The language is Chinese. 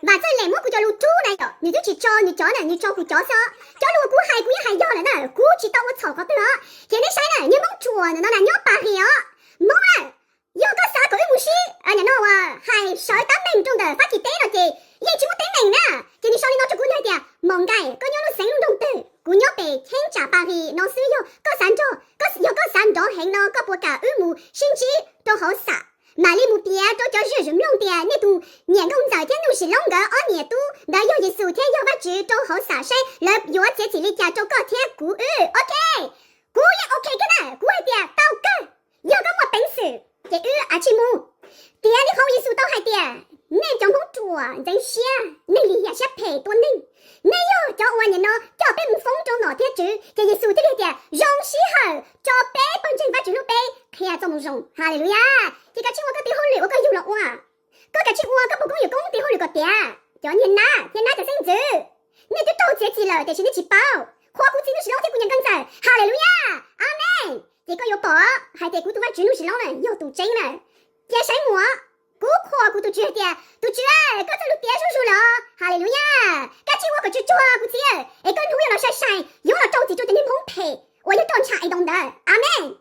或者来么个叫路猪来哟，你就去找你找呢，你找胡找啥？找路古海古也还要了呢，古去到我草搞的了，现在啥呢？你蒙捉呢，那鸟巴黑哦，蒙啊！有个啥个木西，啊，你那我还少一单命中的发起对了的，也只么对命呢？今天少你拿着古来的，蒙盖个鸟路神中的，古鸟被天炸巴黑，那是有个山中黑呢，个不干二木，甚至都好傻。买里目标都叫是人龙的，你都年工早天都是龙个二年都，那有一数天有个只都好傻山，来有这几里家做个天古，OK， 古也 OK 的呢，古一点到个，有个么本事。这阿七木，爹你好意思都还爹，你怎么做真些？你里也是陪多你，你有叫我呢，叫被风中老天主，这一数这里的容西后，叫被本正发主路被，看怎么容，哈利路亚！这个青我个地好绿，我个有了哇，个青我个不公有公地好绿个爹，叫你拿就生子，你就到这几了，但是你去包，花姑真的是老天姑娘刚才，哈利路亚，阿门。这个有宝，还得古都发主路是老人，要读真了，这什么？古夸古都觉得，都觉得，刚才路爹叔叔了，哈利路亚！赶紧我个去抓古子，一个路要了晒晒，有了着急就得你蒙配，我要当差一动的，阿门。